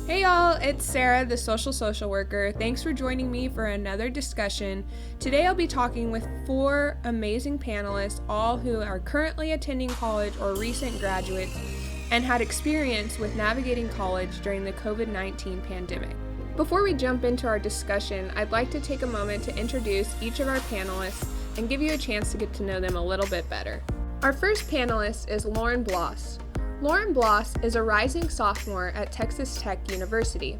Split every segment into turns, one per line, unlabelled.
Hey y'all, it's Sarah, the social worker. Thanks for joining me for another discussion. Today I'll be talking with 4 amazing panelists, all who are currently attending college or recent graduates and had experience with navigating college during the Covid-19 pandemic. Before we jump into our discussion, I'd like to take a moment to introduce each of our panelists and give you a chance to get to know them a little bit better. Our first panelist is Lauren Bloss. Lauren Bloss is a rising sophomore at Texas Tech University.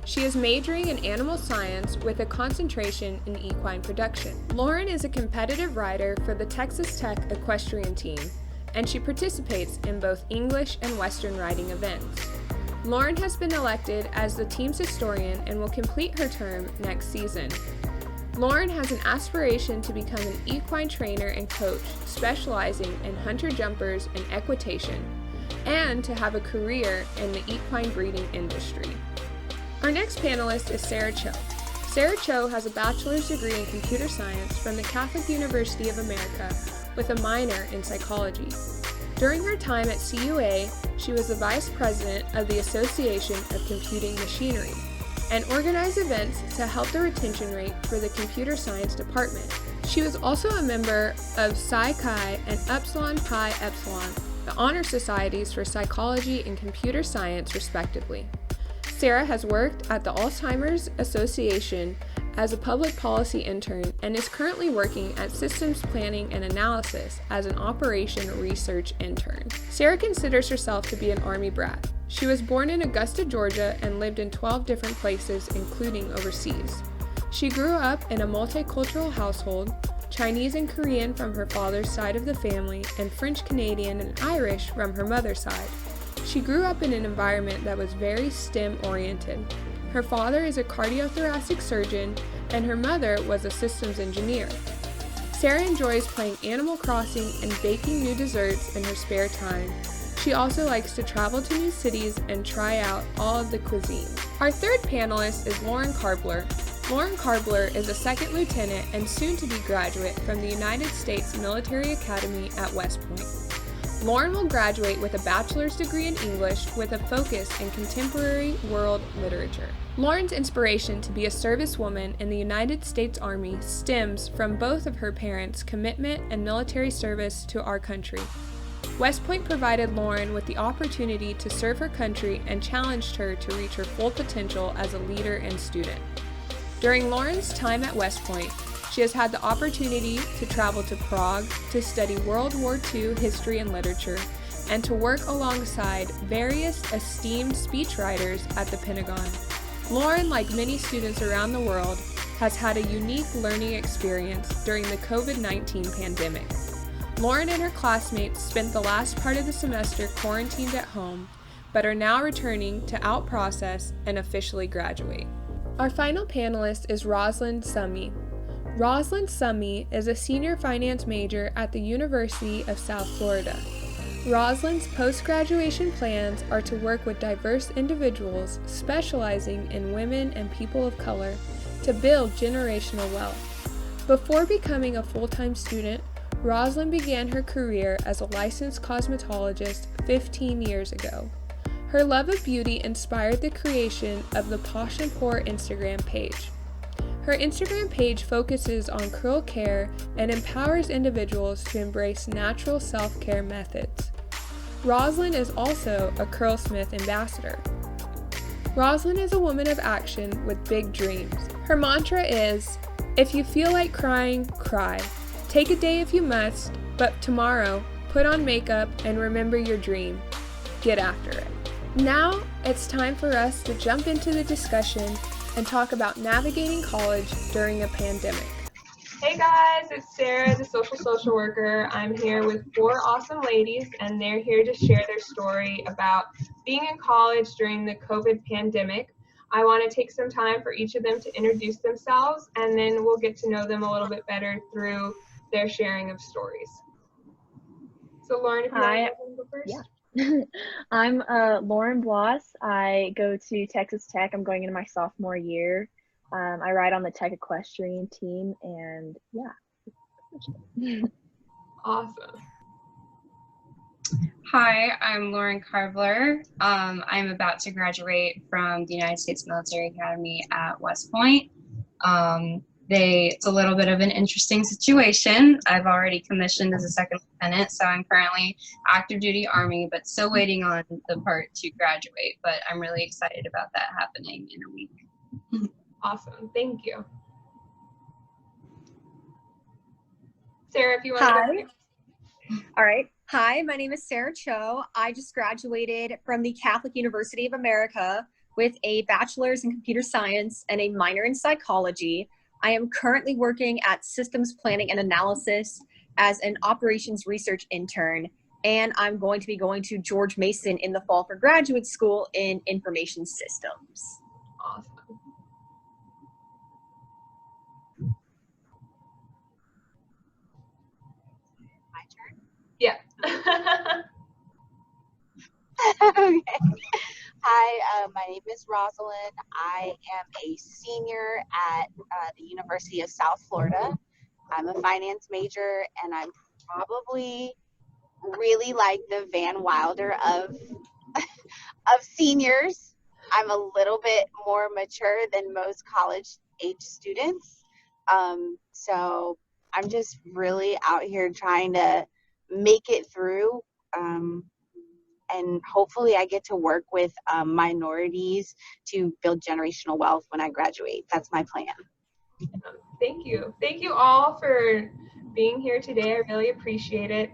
She is majoring in animal science with a concentration in equine production. Lauren is a competitive rider for the Texas Tech equestrian team, and she participates in both English and Western riding events. Lauren has been elected as the team's historian and will complete her term next season. Lauren has an aspiration to become an equine trainer and coach, specializing in hunter jumpers and equitation, and to have a career in the equine breeding industry. Our next panelist is Sarah Cho. Sarah Cho has a bachelor's degree in computer science from the Catholic University of America with a minor in psychology. During her time at CUA, she was the vice president of the Association of Computing Machinery and organized events to help the retention rate for the computer science department. She was also a member of Psi Chi and Epsilon Pi Epsilon, the honor societies for psychology and computer science, respectively. Sarah has worked at the Alzheimer's Association as a public policy intern and is currently working at Systems Planning and Analysis as an operation research intern. Sarah considers herself to be an Army brat. She was born in Augusta, Georgia, and lived in 12 different places, including overseas. She grew up in a multicultural household, Chinese and Korean from her father's side of the family, and French Canadian and Irish from her mother's side. She grew up in an environment that was very STEM-oriented. Her father is a cardiothoracic surgeon, and her mother was a systems engineer. Sarah enjoys playing Animal Crossing and baking new desserts in her spare time. She also likes to travel to new cities and try out all of the cuisine. Our third panelist is Lauren Karbler. Lauren Karbler is a second lieutenant and soon-to-be graduate from the United States Military Academy at West Point. Lauren will graduate with a bachelor's degree in English with a focus in contemporary world literature. Lauren's inspiration to be a servicewoman in the United States Army stems from both of her parents' commitment and military service to our country. West Point provided Lauren with the opportunity to serve her country and challenged her to reach her full potential as a leader and student. During Lauren's time at West Point, she has had the opportunity to travel to Prague to study World War II history and literature, and to work alongside various esteemed speechwriters at the Pentagon. Lauren, like many students around the world, has had a unique learning experience during the COVID-19 pandemic. Lauren and her classmates spent the last part of the semester quarantined at home, but are now returning to out-process and officially graduate. Our final panelist is Rosalind Summy. Rosalind Summy is a senior finance major at the University of South Florida. Rosalind's post-graduation plans are to work with diverse individuals specializing in women and people of color to build generational wealth. Before becoming a full-time student, Rosalind began her career as a licensed cosmetologist 15 years ago. Her love of beauty inspired the creation of the Posh and Poor Instagram page. Her Instagram page focuses on curl care and empowers individuals to embrace natural self-care methods. Rosalind is also a Curlsmith ambassador. Rosalind is a woman of action with big dreams. Her mantra is, "If you feel like crying, cry. Take a day if you must, but tomorrow, put on makeup and remember your dream. Get after it." Now, it's time for us to jump into the discussion and talk about navigating college during a pandemic. Hey guys, it's Sarah, the social worker. I'm here with 4 awesome ladies, and they're here to share their story about being in college during the COVID pandemic. I want to take some time for each of them to introduce themselves, and then we'll get to know them a little bit better through their sharing of stories. So Lauren, if you want to go first.
Yeah. I'm Lauren Bloss. I go to Texas Tech. I'm going into my sophomore year. I ride on the Tech equestrian team, and yeah.
Awesome.
Hi, I'm Lauren Carvler. I'm about to graduate from the United States Military Academy at West Point. It's a little bit of an interesting situation. I've already commissioned as a second lieutenant, so I'm currently active duty Army, but still waiting on the part to graduate. But I'm really excited about that happening in a week.
Awesome. Thank you. Sarah, if you want to
Hi.
go next.
All right. Hi, my name is Sarah Cho. I just graduated from the Catholic University of America with a bachelor's in computer science and a minor in psychology. I am currently working at Systems Planning and Analysis as an operations research intern, and I'm going to be going to George Mason in the fall for graduate school in information systems.
Awesome.
My turn?
Yeah.
Okay. Hi, my name is Rosalind. I am a senior at the University of South Florida. I'm a finance major, and I'm probably really like the Van Wilder of seniors. I'm a little bit more mature than most college age students. So I'm just really out here trying to make it through. And hopefully I get to work with minorities to build generational wealth when I graduate. That's my plan.
Thank you. Thank you all for being here today. I really appreciate it.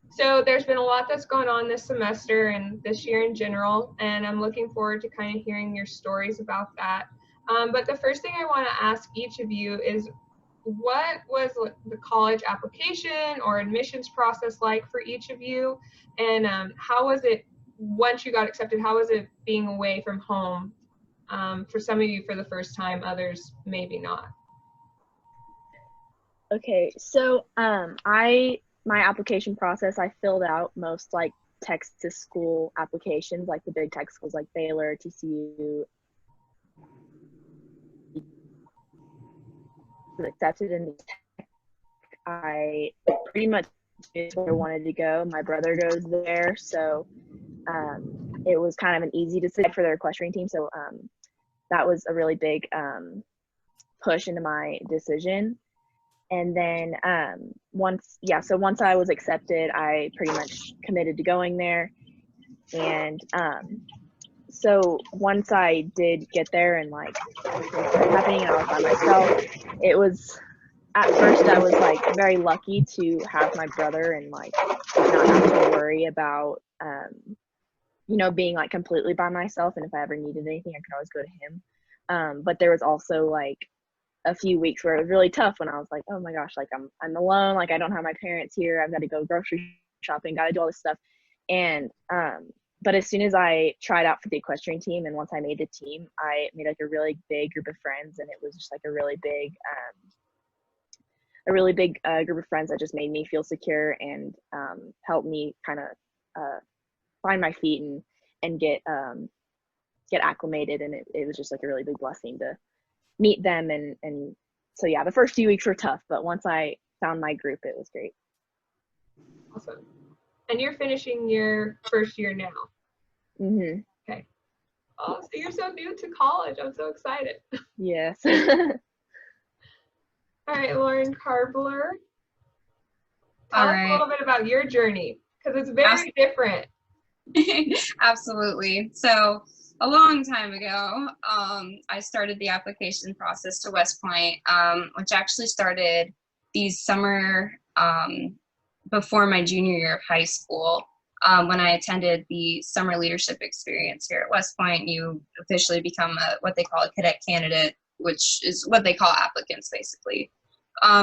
So there's been a lot that's gone on this semester and this year in general, and I'm looking forward to kind of hearing your stories about that. But the first thing I want to ask each of you is, what was the college application or admissions process like for each of you? And how was it, once you got accepted, how was it being away from home? For some of you for the first time, others maybe not.
Okay, so my application process, I filled out most like Texas school applications, like the big tech schools like Baylor, TCU. Accepted in I pretty much knew where I wanted to go. My brother goes there, so it was kind of an easy decision for their equestrian team. So that was a really big push into my decision. And then once I was accepted, I pretty much committed to going there. And so once I did get there and like everything started happening and I was by myself, it was, at first I was like very lucky to have my brother and like not have to worry about being like completely by myself, and if I ever needed anything I could always go to him. But there was also like a few weeks where it was really tough when I was like, oh my gosh, like I'm alone, like I don't have my parents here, I've got to go grocery shopping, got to do all this stuff. And but as soon as I tried out for the equestrian team and once I made the team, I made like a really big group of friends, and it was just like a really big group of friends that just made me feel secure and helped me kind of find my feet and get acclimated. And it was just like a really big blessing to meet them. And so yeah, the first few weeks were tough, but once I found my group, it was great.
Awesome. And you're finishing your first year now.
Mm-hmm.
Okay. Oh, so you're so new to college. I'm so excited.
Yes.
All right, Lauren Carbler. Tell
All
us
right.
a little bit about your journey, because it's very different.
Absolutely. So a long time ago, I started the application process to West Point, which actually started these summer before my junior year of high school. When I attended the summer leadership experience here at West Point, you officially become what they call a cadet candidate, which is what they call applicants, basically.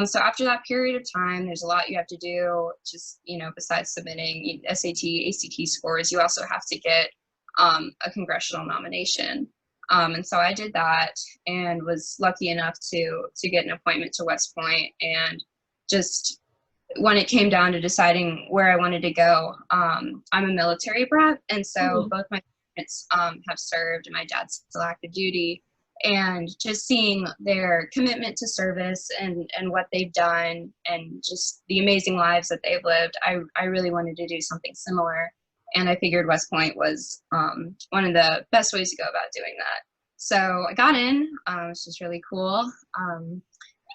So after that period of time, there's a lot you have to do, just, besides submitting SAT, ACT scores, you also have to get a congressional nomination. And so I did that and was lucky enough to get an appointment to West Point. And just when it came down to deciding where I wanted to go, I'm a military brat. And so both my parents have served, and my dad's still active duty. and just seeing their commitment to service and what they've done and just the amazing lives that they've lived, I really wanted to do something similar. And I figured West Point was one of the best ways to go about doing that. So I got in, which was really cool.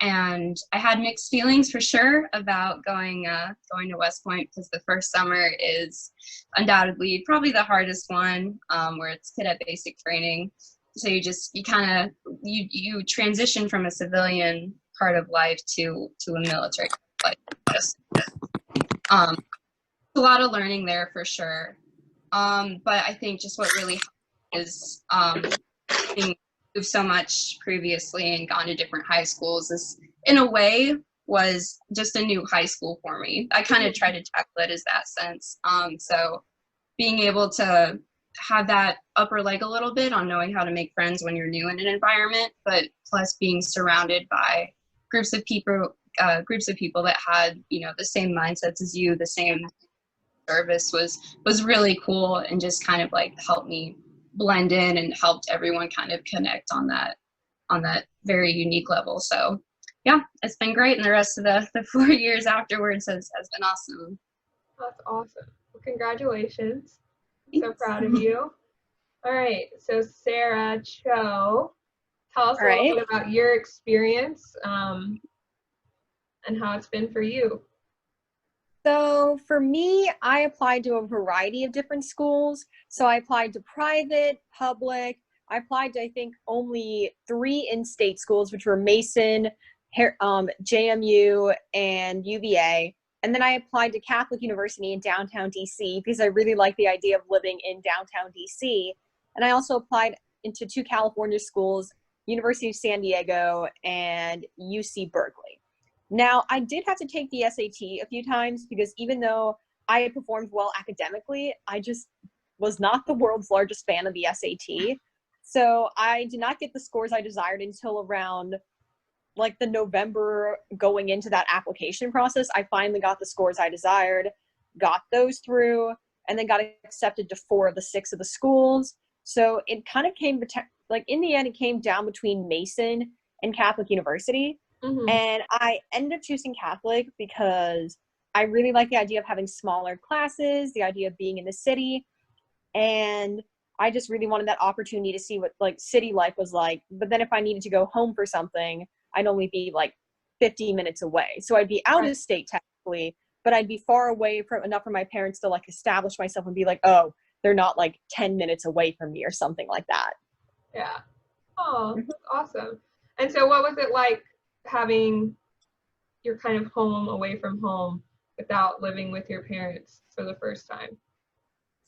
And I had mixed feelings for sure about going to West Point, because the first summer is undoubtedly probably the hardest one, where it's cadet basic training. So you transition from a civilian part of life to a military life. A lot of learning there for sure. But I think just what really helped is being moved so much previously and gone to different high schools is, in a way, was just a new high school for me. I kind of try to tackle it as that sense. So being able to have that upper leg a little bit on knowing how to make friends when you're new in an environment, but plus being surrounded by groups of people that had, the same mindsets as you, the same service was really cool, and just kind of like helped me blend in and helped everyone kind of connect on that very unique level. So yeah, it's been great, and the rest of the 4 years afterwards has been awesome.
That's awesome. Well, congratulations. I'm so proud of you. All right, so Sarah Cho, tell us a little bit about your experience and how it's been for you.
So for me, I applied to a variety of different schools. So I applied to private, public. I applied to, I think, only 3 in-state schools, which were Mason, JMU, and UVA. And then I applied to Catholic University in downtown DC because I really like the idea of living in downtown DC. And I also applied into 2 California schools, University of San Diego and UC Berkeley. Now, I did have to take the SAT a few times because even though I had performed well academically, I just was not the world's largest fan of the SAT. So I did not get the scores I desired until around like the November going into that application process. I finally got the scores I desired, got those through, and then got accepted to 4 of the 6 of the schools. So it kind of came, like in the end, it came down between Mason and Catholic University. Mm-hmm. And I ended up choosing Catholic because I really like the idea of having smaller classes, the idea of being in the city. And I just really wanted that opportunity to see what like city life was like. But then if I needed to go home for something, I'd only be like 50 minutes away. So I'd be out of state technically, but I'd be far away from enough for my parents to like establish myself and be like, oh, they're not like 10 minutes away from me or something like that.
Yeah. Oh, that's awesome. And so what was it like having your kind of home away from home without living with your parents for the first time?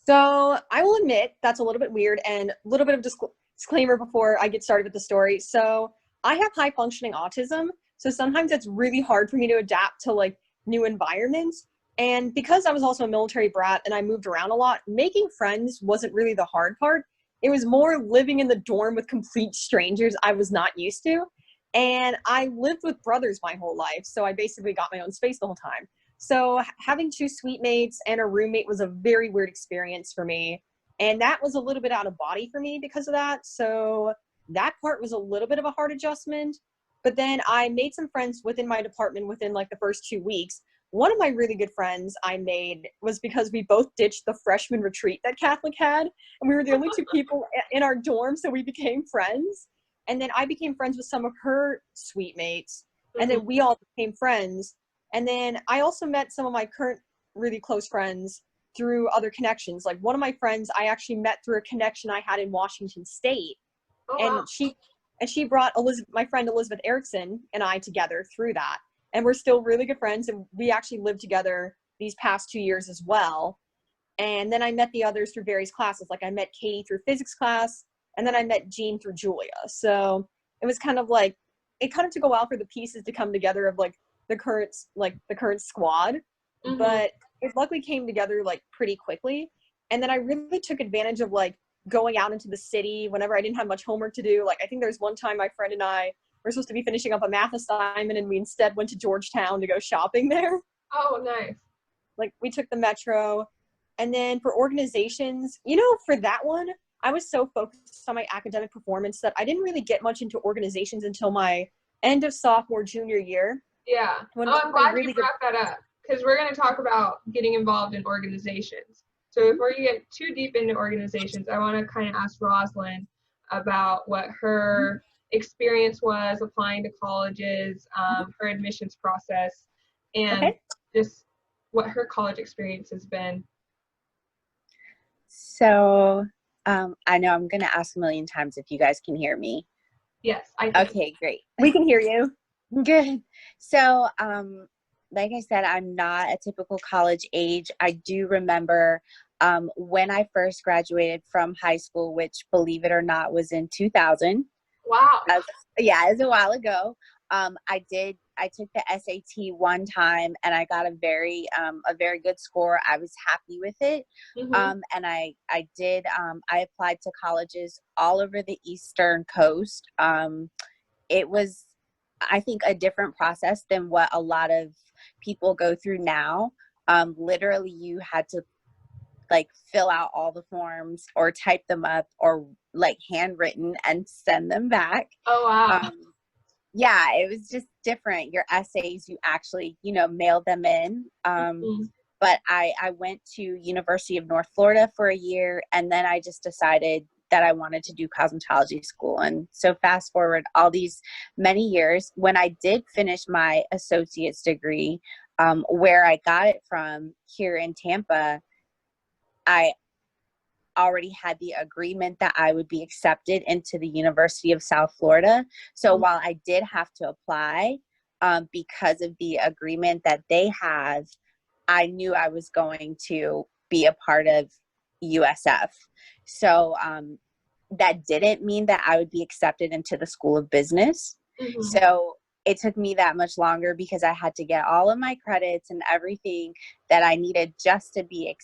So I will admit that's a little bit weird, and a little bit of disclaimer before I get started with the story. So I have high functioning autism. So sometimes it's really hard for me to adapt to like new environments. And because I was also a military brat and I moved around a lot, making friends wasn't really the hard part. It was more living in the dorm with complete strangers I was not used to. And I lived with brothers my whole life. So I basically got my own space the whole time. So having 2 suite mates and a roommate was a very weird experience for me. And that was a little bit out of body for me because of that. So that part was a little bit of a hard adjustment. But then I made some friends within my department within like the first 2 weeks. One of my really good friends I made was because we both ditched the freshman retreat that Catholic had. And we were the only 2 people in our dorm. So we became friends. And then I became friends with some of her suite mates. And then we all became friends. And then I also met some of my current really close friends through other connections. Like one of my friends I actually met through a connection I had in Washington State. Oh, and wow. she brought my friend Elizabeth Erickson and I together through that. And we're still really good friends. And we actually lived together these past 2 years as well. And then I met the others through various classes. Like I met Katie through physics class. And then I met Jean through Julia. So it was kind of like, it kind of took a while for the pieces to come together of like the current squad. Mm-hmm. But it luckily came together like pretty quickly. And then I really took advantage of like going out into the city whenever I didn't have much homework to do. Like I think there's one time my friend and I were supposed to be finishing up a math assignment and we instead went to Georgetown to go shopping there.
Oh, nice.
Like we took the metro. And then for organizations, for that one, I was so focused on my academic performance that I didn't really get much into organizations until my end of sophomore, junior year.
Yeah. I'm glad you brought that up, because we're going to talk about getting involved in organizations. So before you get too deep into organizations, I want to kind of ask Rosalind about what her experience was applying to colleges, her admissions process, and just what her college experience has been.
So I know I'm going to ask a million times if you guys can hear me.
Yes, I can.
Okay, great.
We can hear you.
Good. So, like I said, I'm not a typical college age. I do remember when I first graduated from high school, which, believe it or not, was in 2000.
Wow.
Yeah, it was a while ago. I took the SAT one time and I got a very good score. I was happy with it.
Mm-hmm.
And I applied to colleges all over the Eastern Coast. It was, I think, a different process than what a lot of people go through now. Literally, you had to like fill out all the forms or type them up or like handwritten and send them back.
Oh, wow.
Yeah, it was just different. Your essays, you actually, mailed them in. But I went to University of North Florida for a year, and then I just decided that I wanted to do cosmetology school. And so fast forward all these many years, when I did finish my associate's degree, where I got it from here in Tampa, I already had the agreement that I would be accepted into the University of South Florida. So while I did have to apply, because of the agreement that they have, I knew I was going to be a part of USF. So that didn't mean that I would be accepted into the School of Business.
Mm-hmm.
So it took me that much longer because I had to get all of my credits and everything that I needed just to be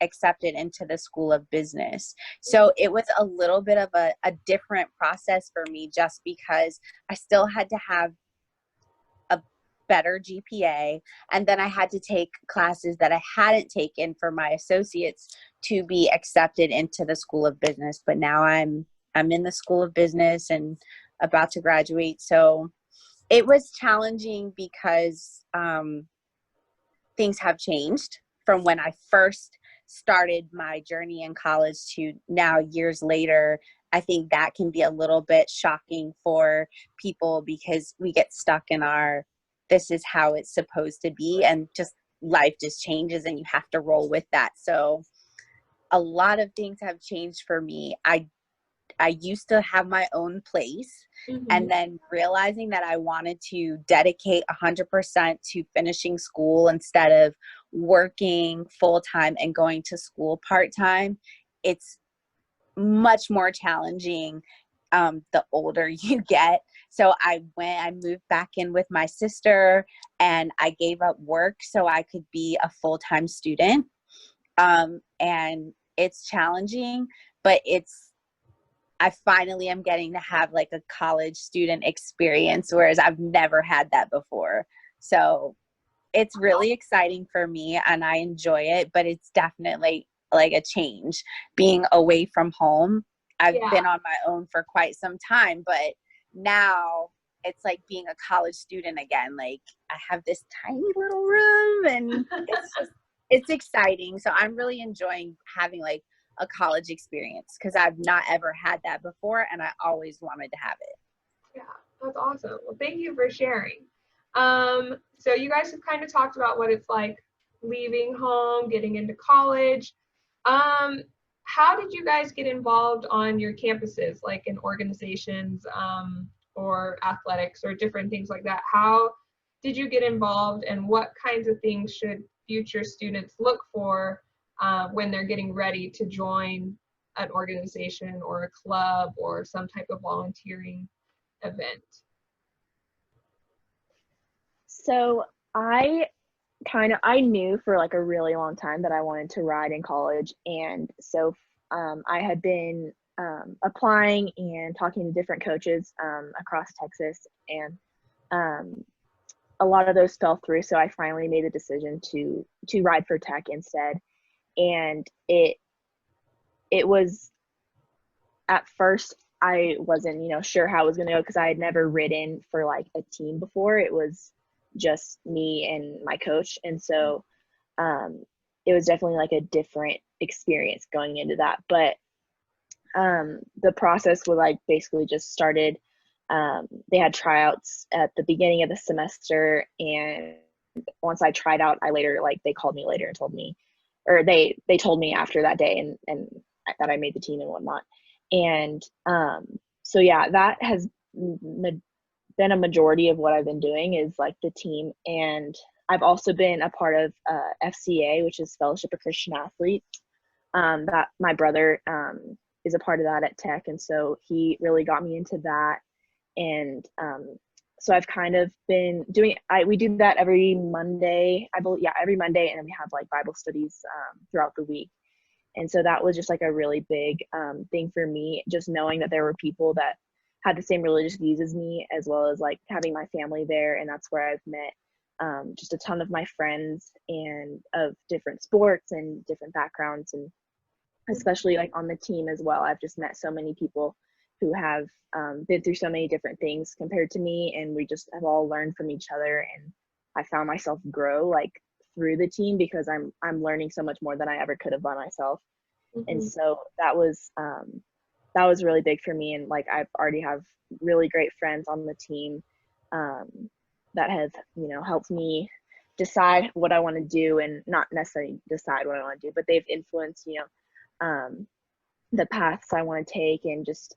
accepted into the School of Business. So it was a little bit of a different process for me, just because I still had to have a better GPA, and then I had to take classes that I hadn't taken for my associates to be accepted into the School of Business. But now I'm in the School of Business and about to graduate. So it was challenging because things have changed from when I first started my journey in college to now, years later. I think that can be a little bit shocking for people because we get stuck in our, this is how it's supposed to be, and just life just changes and you have to roll with that. So a lot of things have changed for me. I used to have my own place, and then realizing that I wanted to dedicate 100% to finishing school instead of working full-time and going to school part-time. It's much more challenging the older you get. So I moved back in with my sister, and I gave up work so I could be a full-time student. And it's challenging, but I finally am getting to have like a college student experience, whereas I've never had that before. So it's really exciting for me and I enjoy it, but it's definitely like a change being away from home. I've been on my own for quite some time, but now it's like being a college student again. Like I have this tiny little room, and it's exciting. So I'm really enjoying having like a college experience because I've not ever had that before, and I always wanted to have it.
Yeah, that's awesome. Well, thank you for sharing. So you guys have kind of talked about what it's like leaving home, getting into college. How did you guys get involved on your campuses, like in organizations, or athletics or different things like that? How did you get involved, and what kinds of things should future students look for when they're getting ready to join an organization or a club or some type of volunteering event?
So I knew for like a really long time that I wanted to ride in college, and so I had been applying and talking to different coaches across Texas, and a lot of those fell through. So I finally made the decision to ride for Tech instead, and it was at first I wasn't, sure how it was going to go because I had never ridden for like a team before. It was just me and my coach. And so it was definitely like a different experience going into that. But the process was like basically just started. They had tryouts at the beginning of the semester, and once I tried out, I later they called me later and told me, or they told me after that day and that I made the team and whatnot. And so yeah, that has been a majority of what I've been doing is like the team. And I've also been a part of FCA, which is Fellowship of Christian Athletes. That my brother is a part of that at Tech, and so he really got me into that. And so I've kind of been doing. We do that every Monday, I believe. Yeah, every Monday, and then we have like Bible studies throughout the week. And so that was just like a really big thing for me, just knowing that there were people that had the same religious views as me, as well as like having my family there. And that's where I've met just a ton of my friends and of different sports and different backgrounds, and especially like on the team as well. I've just met so many people who have been through so many different things compared to me, and we just have all learned from each other. And I found myself grow like through the team because I'm learning so much more than I ever could have by myself. And so that was really big for me. And like I've already have really great friends on the team that have helped me decide what I want to do, and not necessarily decide what I want to do, but they've influenced the paths I want to take, and just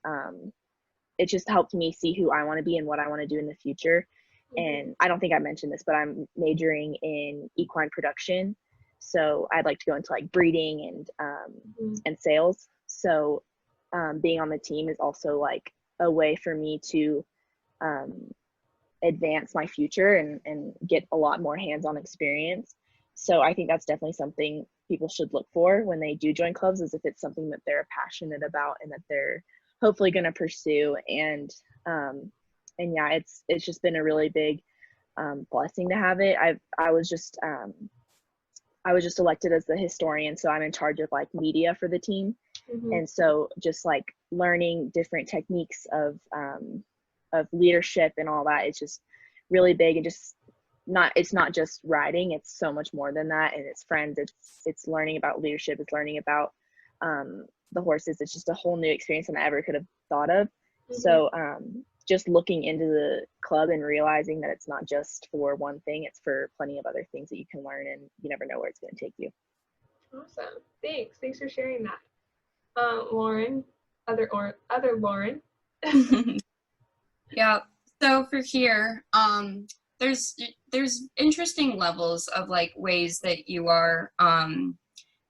it just helped me see who I want to be and what I want to do in the future. And I don't think I mentioned this, but I'm majoring in equine production, so I'd like to go into like breeding and sales. So being on the team is also like a way for me to advance my future and get a lot more hands-on experience. So I think that's definitely something people should look for when they do join clubs, is if it's something that they're passionate about and that they're hopefully going to pursue. And yeah, it's just been a really big blessing to have it. I was just elected as the historian, so I'm in charge of like media for the team. And so just like learning different techniques of leadership and all that, it's just really big. And just it's not just riding, it's so much more than that. And it's friends, it's learning about leadership, it's learning about the horses. It's just a whole new experience than I ever could have thought of. So just looking into the club and realizing that it's not just for one thing, it's for plenty of other things that you can learn, and you never know where it's going to take you.
Awesome. Thanks for sharing that. Lauren, other Lauren.
Yeah, so for here, there's interesting levels of like ways that you are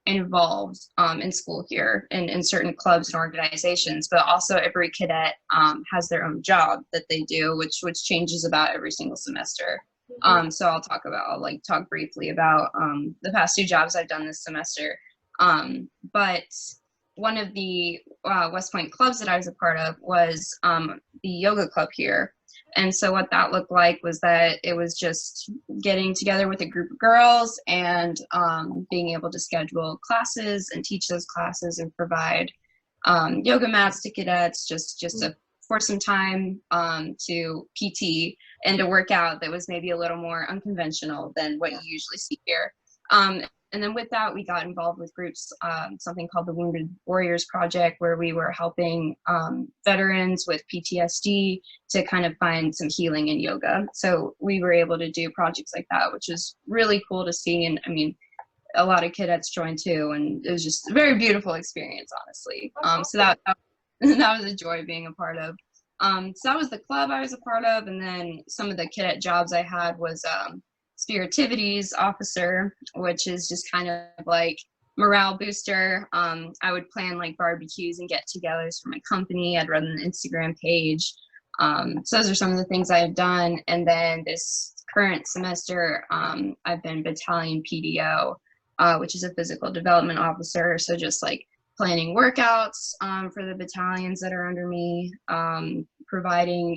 involved in school here in certain clubs and organizations, but also every cadet has their own job that they do, which changes about every single semester. So I'll talk briefly about the past 2 jobs I've done this semester. But one of the West Point clubs that I was a part of was the yoga club here. And so what that looked like was that it was just getting together with a group of girls and being able to schedule classes and teach those classes and provide yoga mats to cadets for some time to PT and to work out that was maybe a little more unconventional than what you usually see here. And then with that, we got involved with groups, something called the Wounded Warriors Project, where we were helping veterans with PTSD to kind of find some healing in yoga. So we were able to do projects like that, which is really cool to see. And I mean, a lot of cadets joined too, and it was just a very beautiful experience, honestly. So that was a joy being a part of. So that was the club I was a part of. And then some of the cadet jobs I had was Spiritivities officer, which is just kind of like morale booster. I would plan like barbecues and get-togethers for my company. I'd run an Instagram page. So those are some of the things I've done. And then this current semester, I've been battalion PDO, which is a physical development officer. So just like planning workouts for the battalions that are under me, providing,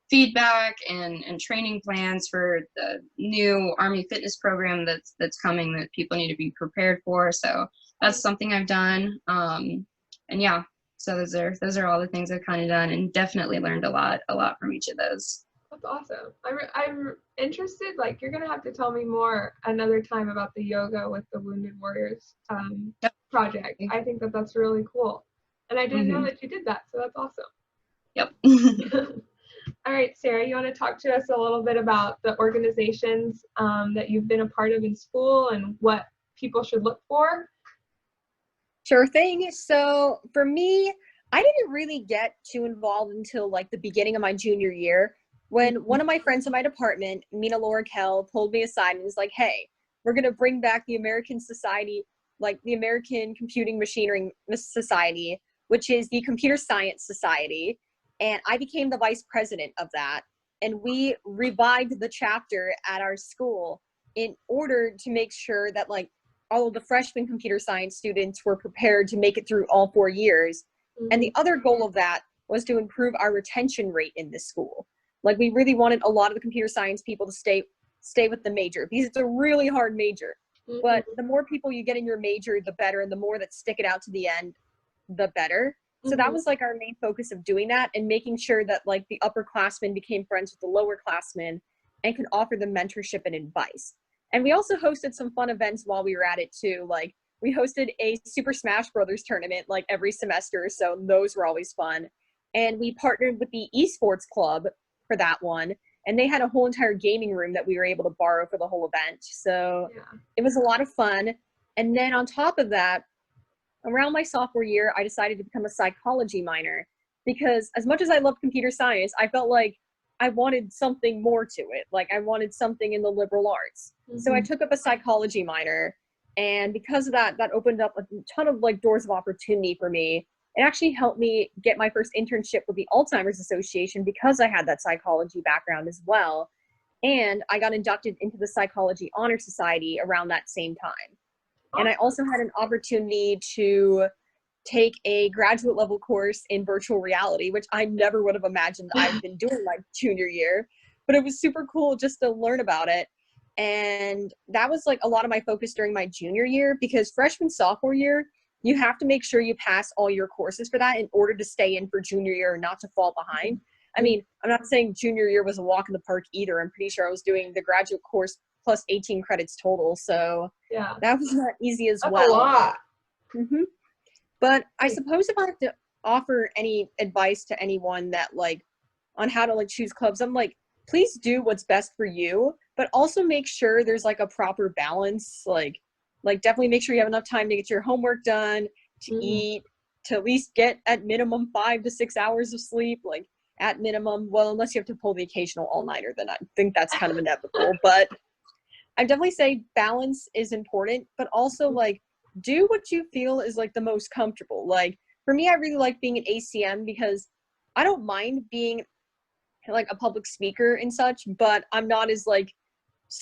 feedback and training plans for the new Army fitness program that's coming that people need to be prepared for. So that's something I've done. And yeah, So those are all the things I've kind of done, and definitely learned a lot from each of those.
That's awesome. I'm interested, like, you're gonna have to tell me more another time about the yoga with the Wounded Warriors
Yep.
project. I think that that's really cool. And I didn't know
Mhm.
that you did that, so that's awesome.
Yep.
All right, Sarah, you want to talk to us a little bit about the organizations that you've been a part of in school and what people should look for?
Sure thing. So for me, I didn't really get too involved until like the beginning of my junior year when one of my friends in my department, Mina Laura Kell, pulled me aside and was like, hey, we're going to bring back the American Society, like the American Computing Machinery Society, which is the Computer Science Society. And I became the vice president of that. And we revived the chapter at our school in order to make sure that like all of the freshman computer science students were prepared to make it through all 4 years.
Mm-hmm.
And the other goal of that was to improve our retention rate in this school. Like we really wanted a lot of the computer science people to stay with the major because it's a really hard major.
Mm-hmm.
But the more people you get in your major, the better, and the more that stick it out to the end, the better. So that was like our main focus of doing that and making sure that like the upperclassmen became friends with the lowerclassmen and could offer them mentorship and advice. And we also hosted some fun events while we were at it too. Like we hosted a Super Smash Brothers tournament like every semester. So those were always fun. And we partnered with the esports club for that one. And they had a whole entire gaming room that we were able to borrow for the whole event. So it was a lot of fun. And then on top of that, around my sophomore year, I decided to become a psychology minor because as much as I loved computer science, I felt like I wanted something more to it. Like I wanted something in the liberal arts. So I took up a psychology minor. And because of that, that opened up a ton of like doors of opportunity for me. It actually helped me get my first internship with the Alzheimer's Association because I had that psychology background as well. And I got inducted into the Psychology Honor Society around that same time. And I also had an opportunity to take a graduate level course in virtual reality, which I never would have imagined I've been doing my junior year, but it was super cool just to learn about it. And that was like a lot of my focus during my junior year because freshman, sophomore year, you have to make sure you pass all your courses for that in order to stay in for junior year and not to fall behind. I mean, I'm not saying junior year was a walk in the park either. I'm pretty sure I was doing the graduate course plus 18 credits total. So that was not easy as well.
That's a lot.
Mm-hmm. But I suppose if I have to offer any advice to anyone that like on how to like choose clubs, I'm like, please do what's best for you, but also make sure there's like a proper balance. Like definitely make sure you have enough time to get your homework done, to eat, to at least get at minimum 5 to 6 hours of sleep. Like at minimum, well, unless you have to pull the occasional all-nighter, then I think that's kind of inevitable. But I definitely say balance is important, but also like do what you feel is like the most comfortable. Like for me, I really like being an ACM because I don't mind being like a public speaker and such, but I'm not as like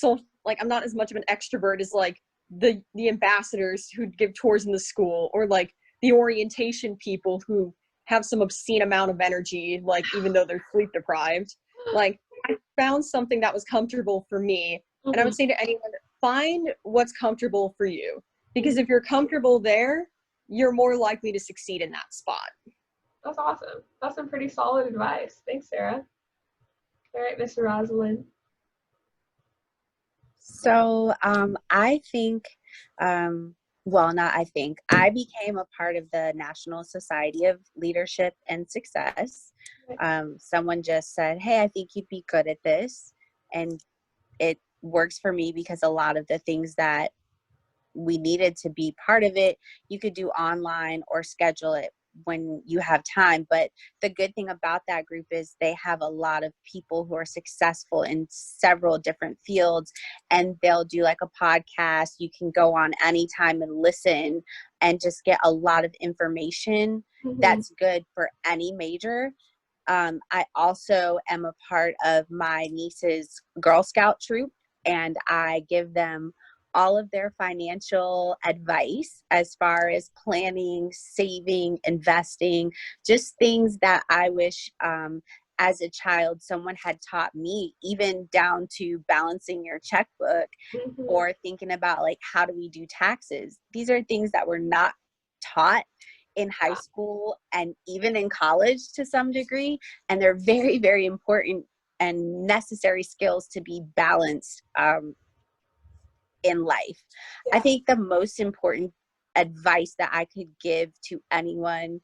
I'm not as much of an extrovert as like the ambassadors who give tours in the school or like the orientation people who have some obscene amount of energy, like even though they're sleep deprived. Like I found something that was comfortable for me. And I would say to anyone, find what's comfortable for you. Because if you're comfortable there, you're more likely to succeed in that spot.
That's awesome. That's some pretty solid advice. Thanks, Sarah. All right, Mr. Rosalind.
So I think, I became a part of the National Society of Leadership and Success. Someone just said, hey, I think you'd be good at this. And it works for me because a lot of the things that we needed to be part of it, you could do online or schedule it when you have time. But the good thing about that group is they have a lot of people who are successful in several different fields, and they'll do like a podcast you can go on anytime and listen and just get a lot of information that's good for any major. I also am a part of my niece's Girl Scout troop, and I give them all of their financial advice as far as planning, saving, investing, just things that I wish as a child someone had taught me, even down to balancing your checkbook or thinking about like, how do we do taxes? These are things that were not taught in high school and even in college to some degree. And they're very, very important and necessary skills to be balanced in life. I think the most important advice that I could give to anyone,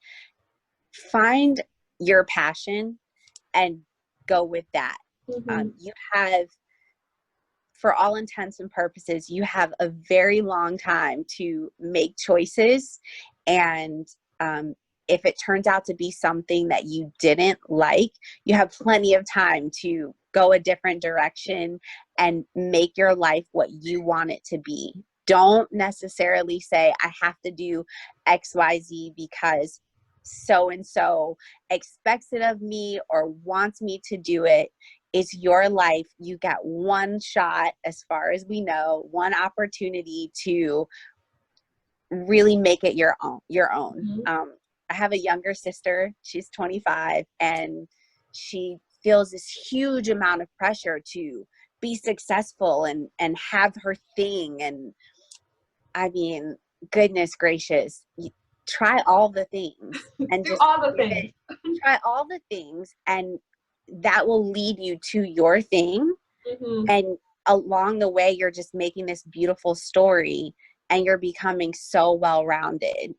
find your passion and go with that. You have, for all intents and purposes, you have a very long time to make choices. And if it turns out to be something that you didn't like, you have plenty of time to go a different direction and make your life what you want it to be. Don't necessarily say, I have to do XYZ because so and so expects it of me or wants me to do it. It's your life. You got one shot, as far as we know, one opportunity to really make it your own. I have a younger sister. She's 25, and she feels this huge amount of pressure to be successful and have her thing. And I mean, goodness gracious, try all the things and
Do
just
all the things.
try all the things, and that will lead you to your thing. And along the way, you're just making this beautiful story and you're becoming so well-rounded.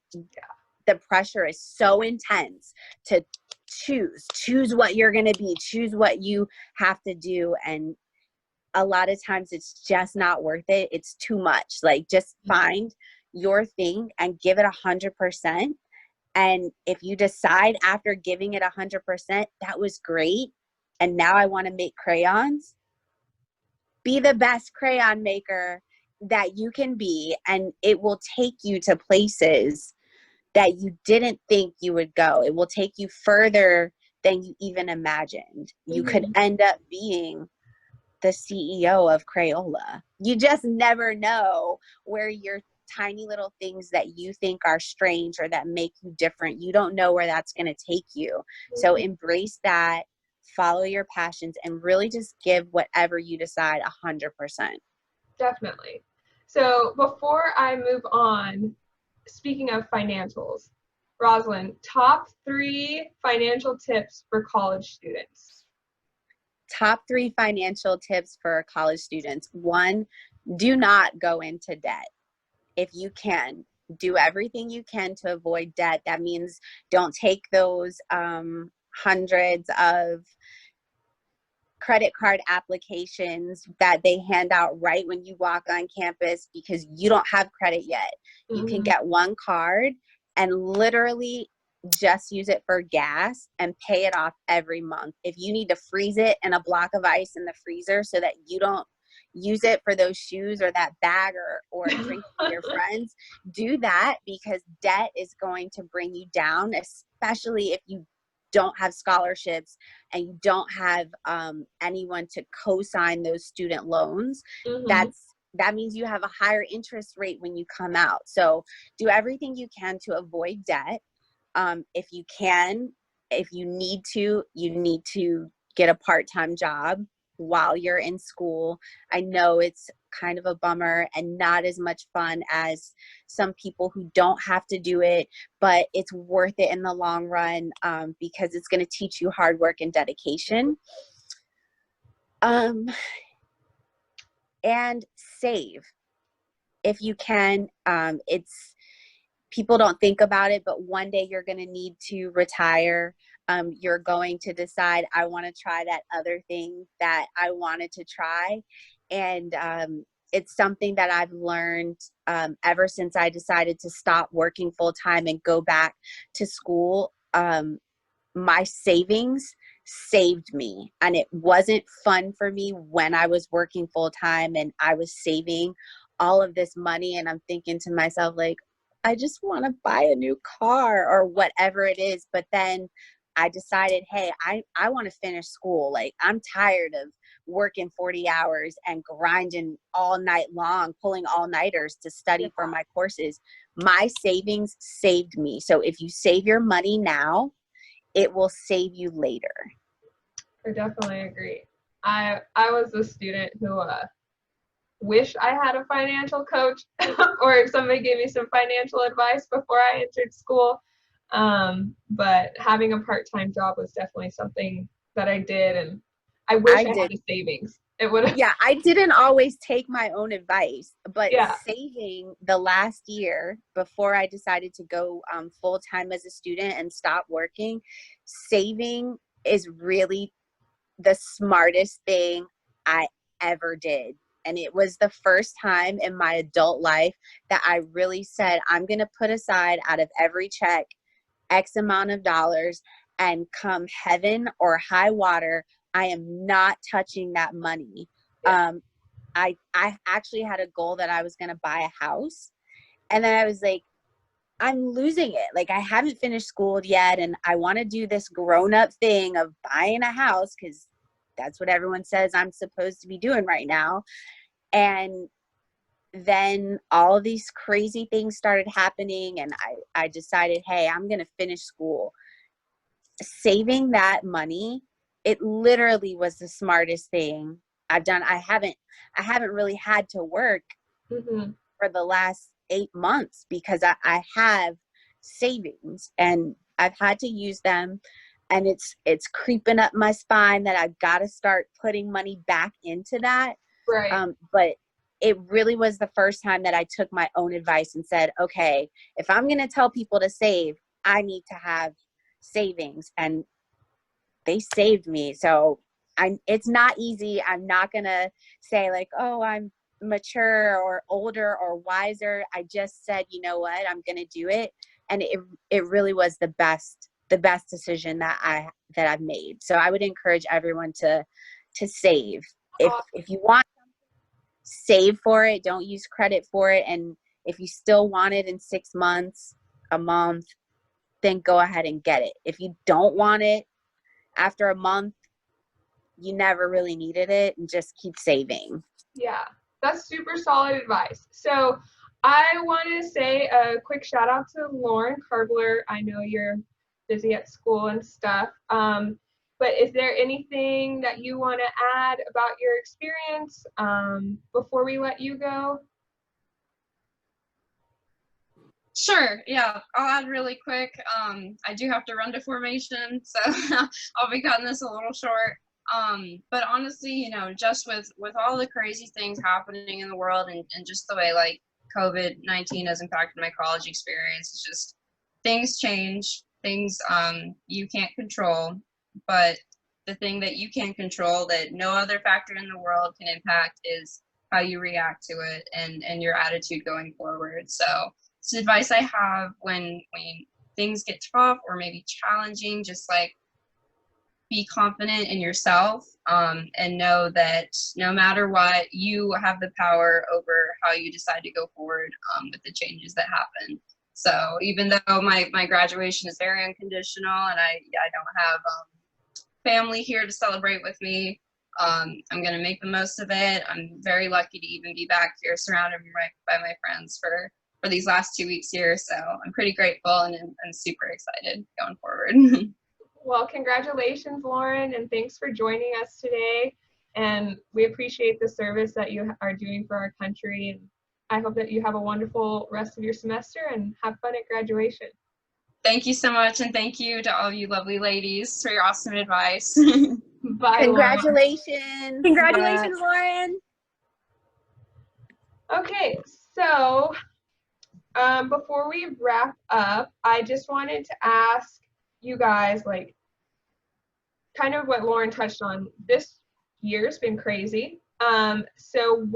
The pressure is so intense to choose what you're going to be, choose what you have to do. And a lot of times it's just not worth it. It's too much. Like, just find your thing and give it 100%. And if you decide after giving it 100%, that was great, and now I want to make crayons, be the best crayon maker that you can be, and it will take you to places that you didn't think you would go. It will take you further than you even imagined. You could end up being the CEO of Crayola. You just never know where your tiny little things that you think are strange or that make you different, you don't know where that's going to take you. So embrace that, follow your passions, and really just give whatever you decide 100%.
Definitely. So before I move on, speaking of financials, Rosalind, top 3 financial tips for college students.
Top 3 financial tips for college students. 1, do not go into debt. If you can, do everything you can to avoid debt. That means don't take those hundreds of credit card applications that they hand out right when you walk on campus because you don't have credit yet. You can get one card and literally just use it for gas and pay it off every month. If you need to freeze it in a block of ice in the freezer so that you don't use it for those shoes or that bag or drink with your friends, do that, because debt is going to bring you down, especially if you don't have scholarships and you don't have anyone to co-sign those student loans. That means you have a higher interest rate when you come out. So do everything you can to avoid debt. If you can, if you need to get a part-time job while you're in school. I know it's kind of a bummer and not as much fun as some people who don't have to do it, but it's worth it in the long run, because it's going to teach you hard work and dedication. And save if you can. It's, people don't think about it, but one day you're going to need to retire. You're going to decide, I want to try that other thing that I wanted to try. And it's something that I've learned ever since I decided to stop working full time and go back to school. My savings saved me, and it wasn't fun for me when I was working full time and I was saving all of this money, and I'm thinking to myself, like, I just want to buy a new car or whatever it is. But then I decided, hey, I want to finish school. Like, I'm tired of working 40 hours and grinding all night long, pulling all-nighters to study for my courses. My savings saved me. So if you save your money now, it will save you later.
I definitely agree. I was a student who wish I had a financial coach or if somebody gave me some financial advice before I entered school. But having a part-time job was definitely something that I did, and I wish I had a savings. It would have.
Yeah, I didn't always take my own advice, but
Yeah.
saving the last year before I decided to go full-time as a student and stop working, saving is really the smartest thing I ever did. And it was the first time in my adult life that I really said, I'm going to put aside out of every check X amount of dollars, and come heaven or high water, I am not touching that money.
Yeah.
I actually had a goal that I was going to buy a house. And then I was like, I'm losing it. Like, I haven't finished school yet. And I want to do this grown up thing of buying a house because that's what everyone says I'm supposed to be doing right now. And then all of these crazy things started happening. And I decided, hey, I'm going to finish school. Saving that money, it literally was the smartest thing I've done. I haven't really had to work for the last 8 months because I have savings and I've had to use them, and it's creeping up my spine that I've got to start putting money back into that.
Right.
But it really was the first time that I took my own advice and said, okay, if I'm going to tell people to save, I need to have savings, and they saved me. So it's not easy. I'm not going to say like, oh, I'm mature or older or wiser. I just said, you know what, I'm going to do it. And it really was the best decision that I've made. So I would encourage everyone to save. If you want, save for it, don't use credit for it. And if you still want it in 6 months, a month, then go ahead and get it. If you don't want it after a month, you never really needed it, and just keep saving.
Yeah, that's super solid advice. So I want to say a quick shout out to Lauren Karbler. I know you're busy at school and stuff. But is there anything that you want to add about your experience before we let you go?
Sure, yeah, I'll add really quick. I do have to run to formation, so I'll be cutting this a little short. But honestly, you know, just with all the crazy things happening in the world, and just the way like COVID-19 has impacted my college experience, it's just things change, things you can't control, but the thing that you can control that no other factor in the world can impact is how you react to it and your attitude going forward. So it's advice I have when things get tough or maybe challenging, just like be confident in yourself, and know that no matter what, you have the power over how you decide to go forward with the changes that happen. So even though my graduation is very unconditional and I don't have family here to celebrate with me, I'm going to make the most of it. I'm very lucky to even be back here surrounded by my friends for these last 2 weeks here. So I'm pretty grateful and super excited going forward.
Well, congratulations, Lauren, and thanks for joining us today. And we appreciate the service that you are doing for our country. And I hope that you have a wonderful rest of your semester and have fun at graduation.
Thank you so much, and thank you to all of you lovely ladies for your awesome advice.
Bye,
Congratulations.
Lauren.
Congratulations, Lauren.
Okay, so before we wrap up, I just wanted to ask you guys, like, kind of what Lauren touched on. This year's been crazy. So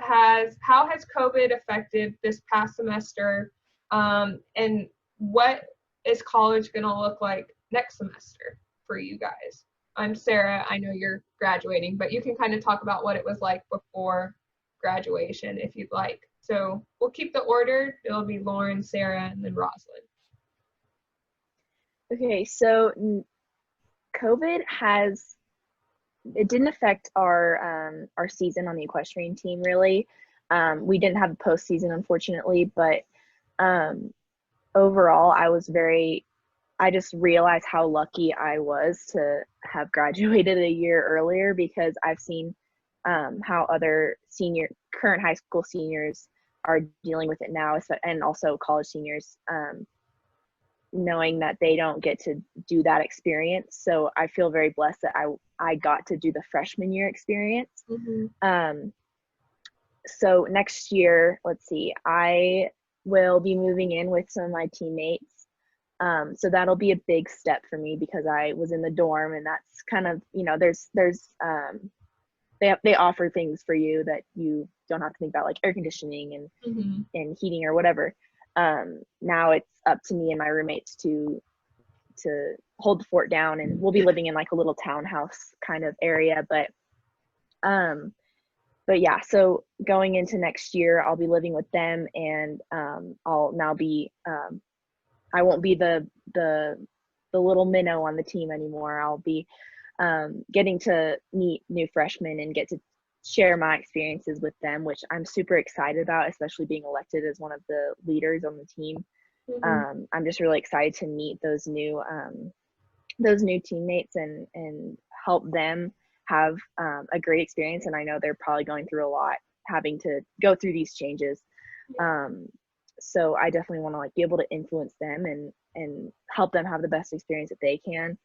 how has COVID affected this past semester? And what is college going to look like next semester for you guys? I'm Sarah. I know you're graduating, but you can kind of talk about what it was like before graduation if you'd like. So we'll keep the order. It'll be Lauren, Sarah, and then Rosalind.
Okay, so COVID it didn't affect our season on the equestrian team really. We didn't have a postseason, unfortunately, but overall, I just realized how lucky I was to have graduated a year earlier, because I've seen how other current high school seniors are dealing with it now, and also college seniors. knowing that they don't get to do that experience. So I feel very blessed that I got to do the freshman year experience. So next year, let's see, I will be moving in with some of my teammates. So that'll be a big step for me because I was in the dorm, and that's kind of, they offer things for you that you don't have to think about, like air conditioning and heating or whatever. Now it's up to me and my roommates to hold the fort down, and we'll be living in like a little townhouse kind of area. But yeah, so going into next year, I'll be living with them, and I'll now be I won't be the little minnow on the team anymore. I'll be getting to meet new freshmen and get to share my experiences with them, which I'm super excited about, especially being elected as one of the leaders on the team. I'm just really excited to meet those new teammates and help them have a great experience. And I know they're probably going through a lot, having to go through these changes. So I definitely want to like be able to influence them and help them have the best experience that they can.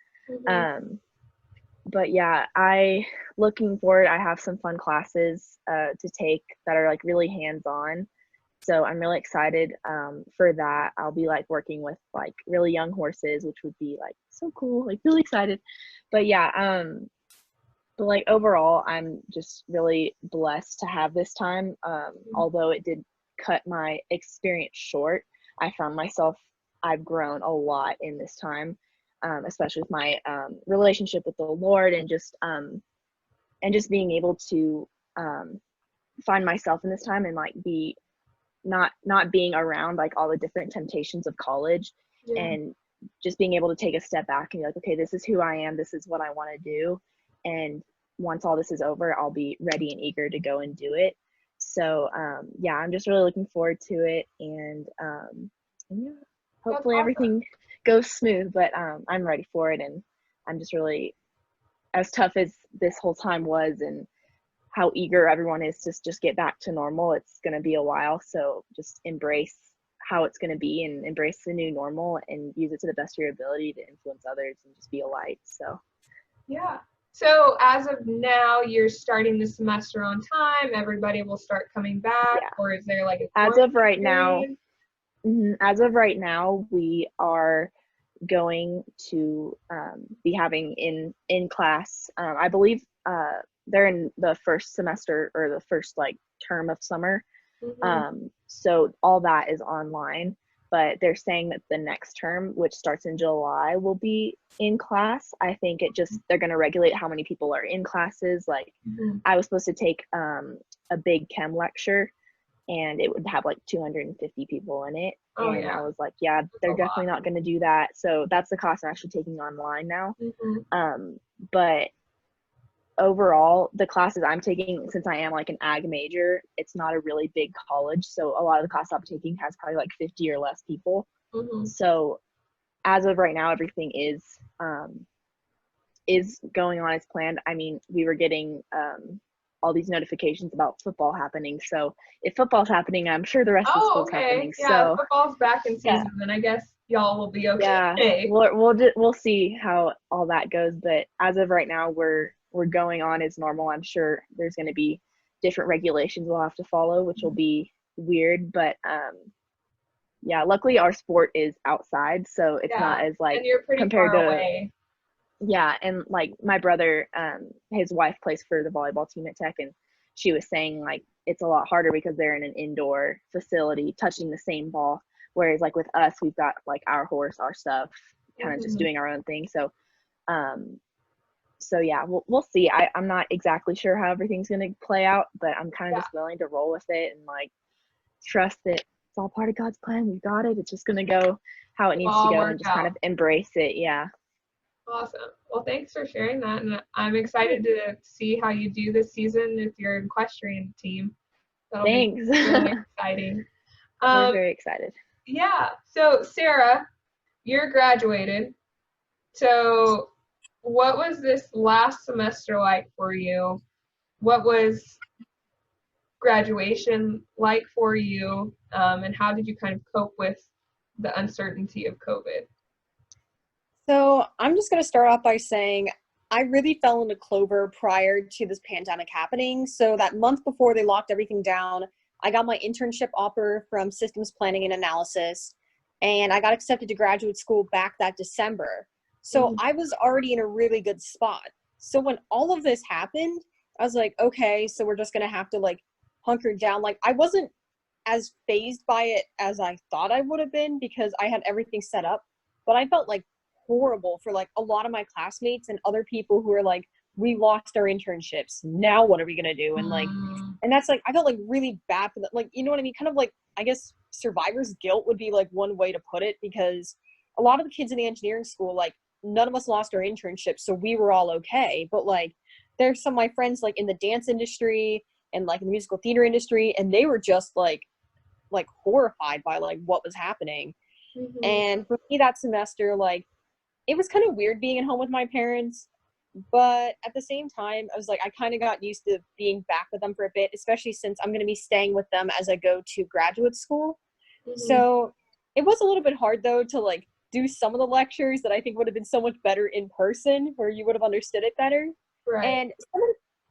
But yeah, looking forward, I have some fun classes to take that are like really hands-on. So I'm really excited for that. I'll be like working with like really young horses, which would be like so cool, like really excited. But yeah, but like overall, I'm just really blessed to have this time. Although it did cut my experience short, I found myself, I've grown a lot in this time, especially with my relationship with the Lord, and just being able to find myself in this time and like be not being around like all the different temptations of college, and just being able to take a step back and be like, okay, this is who I am, this is what I want to do, and once all this is over, I'll be ready and eager to go and do it. So yeah, I'm just really looking forward to it, and yeah, hopefully everything goes smooth, but I'm ready for it, and I'm just really, as tough as this whole time was and how eager everyone is to just get back to normal, it's going to be a while. So just embrace how it's going to be and embrace the new normal and use it to the best of your ability to influence others and just be a light. So
yeah. So as of now, you're starting the semester on time. Everybody will start coming back, or is there like a
as of right now? As of right now, we are going to be having in class. I believe they're in the first semester or the first like term of summer. So all that is online, but they're saying that the next term, which starts in July, will be in class. I think they're going to regulate how many people are in classes. Like I was supposed to take a big chem lecture, and it would have like 250 people in it. And I was like, yeah, they're definitely not going to do that. So that's the class I'm actually taking online now. But overall, the classes I'm taking, since I am like an ag major, it's not a really big college. So a lot of the classes I'm taking has probably like 50 or less people. So as of right now, everything is going on as planned. I mean, we were getting all these notifications about football happening. So if football's happening, I'm sure the rest of the school's happening.
Yeah,
so
football's back in season, then I guess y'all will be okay.
Yeah, we'll see how all that goes. But as of right now, we're going on as normal. I'm sure there's going to be different regulations we'll have to follow, which will be weird. But yeah, luckily our sport is outside, so it's not as like,
and you're pretty
compared
far
to
away.
Yeah, and like my brother, his wife plays for the volleyball team at Tech, and she was saying like it's a lot harder because they're in an indoor facility touching the same ball, whereas like with us, we've got like our horse, our stuff, kind of just doing our own thing. So so yeah, we'll see. I'm not exactly sure how everything's gonna play out, but I'm kind of just willing to roll with it and like trust that it's all part of God's plan. We got it. It's just gonna go how it needs to go, and just kind of embrace it. Yeah.
Awesome. Well, thanks for sharing that, and I'm excited to see how you do this season with your equestrian team. That'll
Thanks.
be really exciting.
We're very excited.
Yeah. So, Sarah, you're graduated. So, what was this last semester like for you? What was graduation like for you? And how did you kind of cope with the uncertainty of COVID?
So I'm just going to start off by saying I really fell into Clover prior to this pandemic happening. So that month before they locked everything down, I got my internship offer from Systems Planning and Analysis, and I got accepted to graduate school back that December. So I was already in a really good spot. So when all of this happened, I was like, okay, so we're just going to have to like hunker down. Like I wasn't as phased by it as I thought I would have been because I had everything set up, but I felt like horrible for like a lot of my classmates and other people who were like, we lost our internships. Now what are we gonna do? And like, and that's like, I felt like really bad for them. Like, you know what I mean? Kind of like, I guess survivor's guilt would be like one way to put it, because a lot of the kids in the engineering school, like none of us lost our internships, so we were all okay. But like, there's some of my friends like in the dance industry and like in the musical theater industry, and they were just like horrified by like what was happening. And for me that semester, like it was kind of weird being at home with my parents, but at the same time I was like, I kind of got used to being back with them for a bit, especially since I'm going to be staying with them as I go to graduate school. So it was a little bit hard though to like do some of the lectures that I think would have been so much better in person, where you would have understood it better. And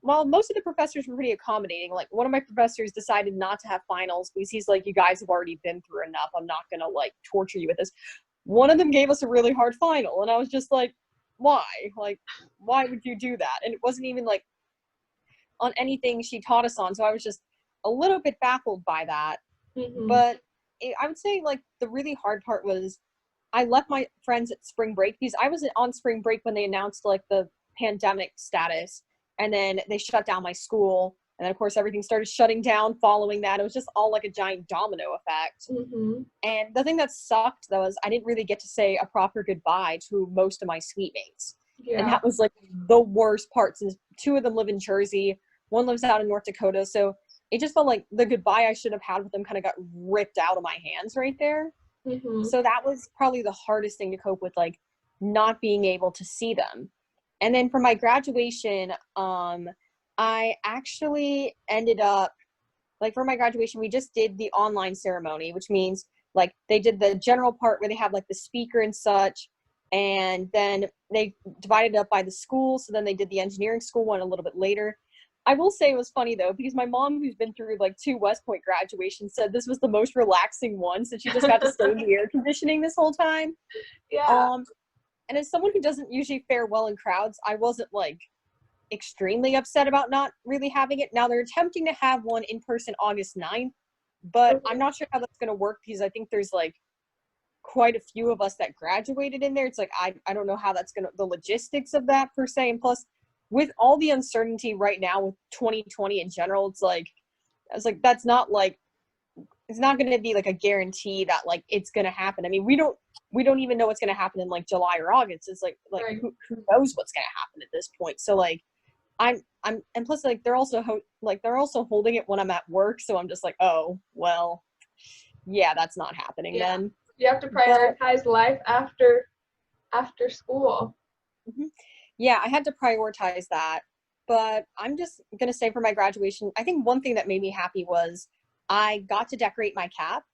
while most of the professors were pretty accommodating, like one of my professors decided not to have finals because he's like, you guys have already been through enough. I'm not going to like torture you with this. One of them gave us a really hard final, and I was just like, why? Like, why would you do that? And it wasn't even like on anything she taught us on. So I was just a little bit baffled by that. But I would say like the really hard part was I left my friends at spring break because I was on spring break when they announced like the pandemic status, and then they shut down my school. And then of course everything started shutting down following that. It was just all like a giant domino effect. And the thing that sucked though is I didn't really get to say a proper goodbye to most of my suite mates. And that was like the worst part, since two of them live in Jersey, one lives out in North Dakota. So it just felt like the goodbye I should have had with them kind of got ripped out of my hands right there. So that was probably the hardest thing to cope with, like not being able to see them. And then for my graduation, I actually ended up, like for my graduation, we just did the online ceremony, which means like they did the general part where they have like the speaker and such, and then they divided it up by the school. So then they did the engineering school one a little bit later. I will say it was funny though, because my mom, who's been through like 2 West Point graduations, said this was the most relaxing one since she just got to stay in the air conditioning this whole time. And as someone who doesn't usually fare well in crowds, I wasn't like extremely upset about not really having it. Now they're attempting to have one in person August 9th, but I'm not sure how that's going to work because I think there's like quite a few of us that graduated in there. It's like, I don't know how that's going to, the logistics of that per se. And plus, with all the uncertainty right now with 2020 in general, it's like, I was like, that's not like, it's not going to be like a guarantee that like it's going to happen. I mean, we don't even know what's going to happen in like July or August. It's like who knows what's going to happen at this point. So like, I'm and plus like they're also holding it when I'm at work. So I'm just like, oh, well, yeah, that's not happening then.
You have to prioritize life after school.
Yeah, I had to prioritize that. But I'm just going to say for my graduation, I think one thing that made me happy was I got to decorate my cap.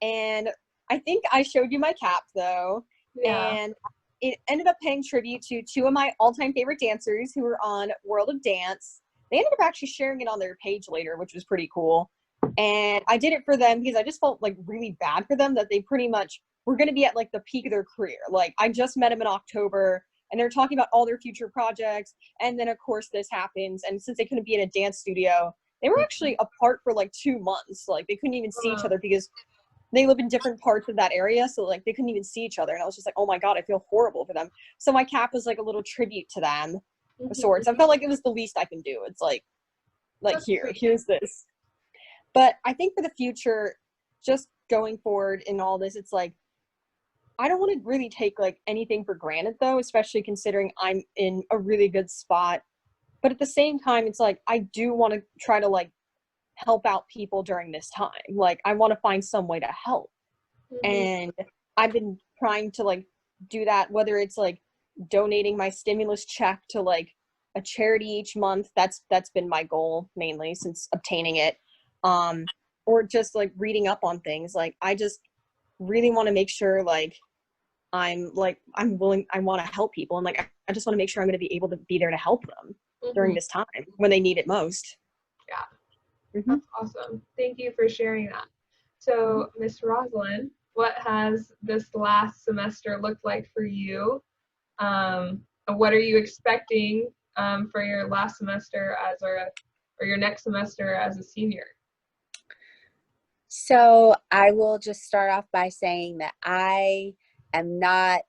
And I think I showed you my cap though. And it ended up paying tribute to 2 of my all-time favorite dancers who were on World of Dance. They ended up actually sharing it on their page later, which was pretty cool. And I did it for them because I just felt like really bad for them that they pretty much were going to be at like the peak of their career. Like I just met them in October and they're talking about all their future projects. And then of course this happens. And since they couldn't be in a dance studio, they were actually apart for like 2 months. Like they couldn't even see each other because they live in different parts of that area. So like they couldn't even see each other. And I was just like, oh my God, I feel horrible for them. So my cap was like a little tribute to them of sorts. I felt like it was the least I can do. It's like here's this. But I think for the future, just going forward in all this, it's like, I don't want to really take like anything for granted though, especially considering I'm in a really good spot. But at the same time, it's like, I do want to try to like help out people during this time. Like I want to find some way to help. And I've been trying to like do that, whether it's like donating my stimulus check to like a charity each month. That's been my goal mainly since obtaining it. Or just like reading up on things. Like I just really want to make sure like I'm willing, I want to help people. And like, I just want to make sure I'm going to be able to be there to help them during this time when they need it most.
Yeah. That's awesome. Thank you for sharing that. So, Miss Rosalind, what has this last semester looked like for you? What are you expecting for your last semester or your next semester as a senior?
So I will just start off by saying that I am not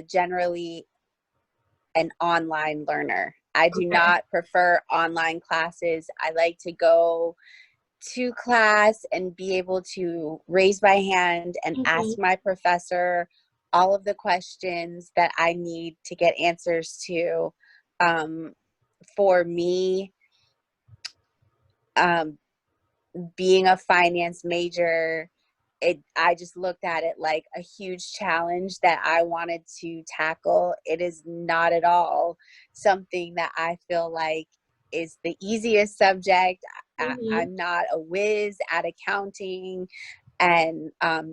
generally an online learner. I do not prefer online classes. I like to go to class and be able to raise my hand and ask my professor all of the questions that I need to get answers to. For me, being a finance major, I just looked at it like a huge challenge that I wanted to tackle. It is not at all something that I feel like is the easiest subject. I'm not a whiz at accounting, and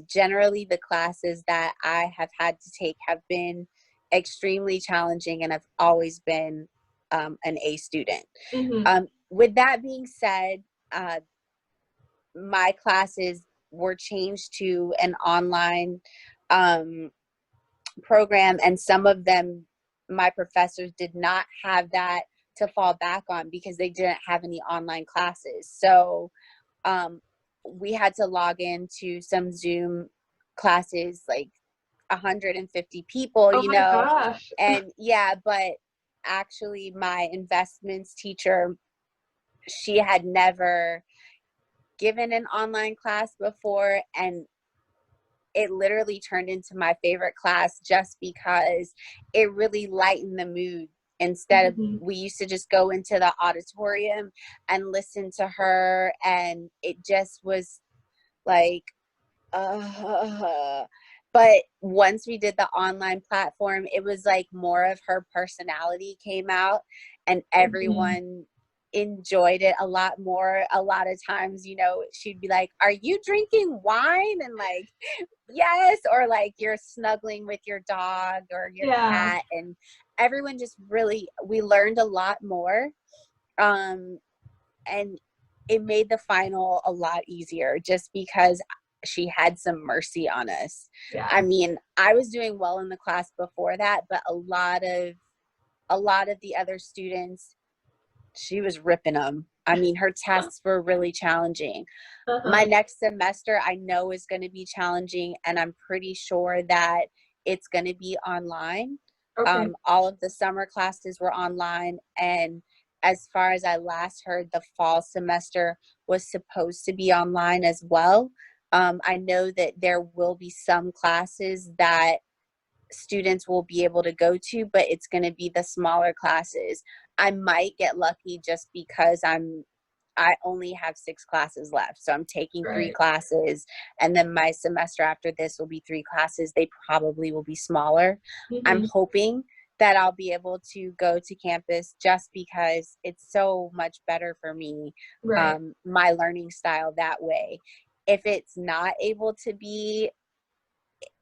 generally the classes that I have had to take have been extremely challenging, and I've always been an A student. With that being said, my classes were changed to an online program, and some of them, my professors did not have that to fall back on because they didn't have any online classes. So we had to log into some Zoom classes, like 150 people,
Oh my gosh.
and yeah, but actually my investments teacher, she had never given an online class before, and it literally turned into my favorite class just because it really lightened the mood. Instead of, we used to just go into the auditorium and listen to her, and it just was like but once we did the online platform, it was like more of her personality came out, and everyone enjoyed it a lot more. A lot of times, she'd be like, "Are you drinking wine?" And like, yes, or like you're snuggling with your dog or your cat, and everyone just really, we learned a lot more. And it made the final a lot easier just because she had some mercy on us. I mean, I was doing well in the class before that, but a lot of the other students, she was ripping them. I mean, her tests were really challenging. My next semester, I know, is going to be challenging, and I'm pretty sure that it's going to be online. All of the summer classes were online, and as far as I last heard, the fall semester was supposed to be online as well. I know that there will be some classes that students will be able to go to, but it's going to be the smaller classes. I might get lucky just because I only have 6 classes left. So I'm taking 3 classes, and then my semester after this will be 3 classes. They probably will be smaller. I'm hoping that I'll be able to go to campus just because it's so much better for me, my learning style that way. If it's not able to be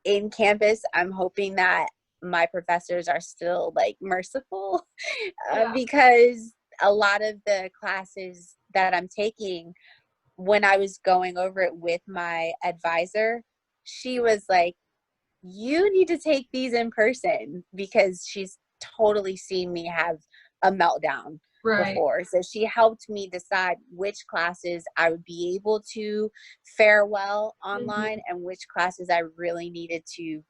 in campus, I'm hoping that my professors are still like merciful because a lot of the classes that I'm taking, when I was going over it with my advisor, she was like, "You need to take these in person," because she's totally seen me have a meltdown before. So she helped me decide which classes I would be able to fare well online and which classes I really needed to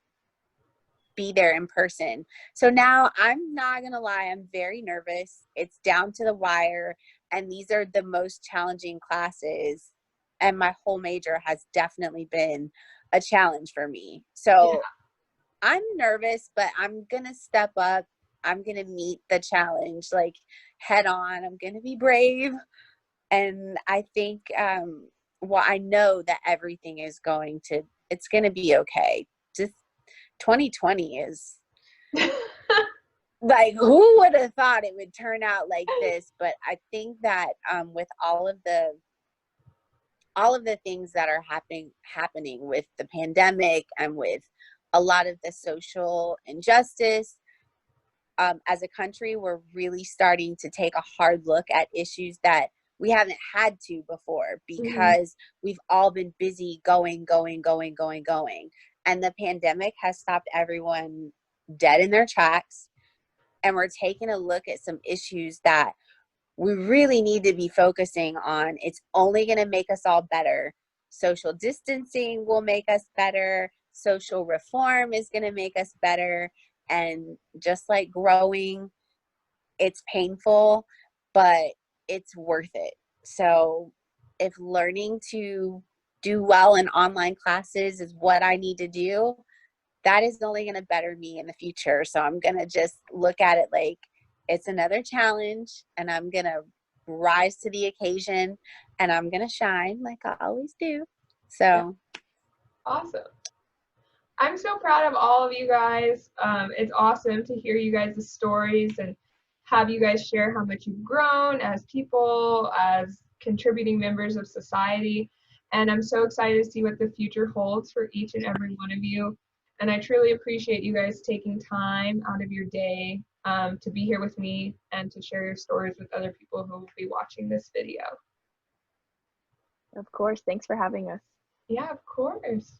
be there in person. So now, I'm not gonna lie, I'm very nervous. It's down to the wire, and these are the most challenging classes, and my whole major has definitely been a challenge for me. So I'm nervous, but I'm gonna step up. I'm gonna meet the challenge like head on. I'm gonna be brave, and I think I know that everything is it's gonna be okay. Just 2020 is like, who would have thought it would turn out like this? But I think that with all of the things that are happening with the pandemic and with a lot of the social injustice. As a country, we're really starting to take a hard look at issues that we haven't had to before because we've all been busy going. And the pandemic has stopped everyone dead in their tracks. And we're taking a look at some issues that we really need to be focusing on. It's only going to make us all better. Social distancing will make us better. Social reform is going to make us better. And just like growing, it's painful, but it's worth it. So if learning to do well in online classes is what I need to do, that is only going to better me in the future. So I'm going to just look at it like it's another challenge, and I'm going to rise to the occasion, and I'm going to shine like I always do. So
Awesome. I'm so proud of all of you guys. It's awesome to hear you guys' stories and have you guys share how much you've grown as people, as contributing members of society. And I'm so excited to see what the future holds for each and every one of you. And I truly appreciate you guys taking time out of your day to be here with me and to share your stories with other people who will be watching this video.
Of course. Thanks for having us.
Yeah, of course.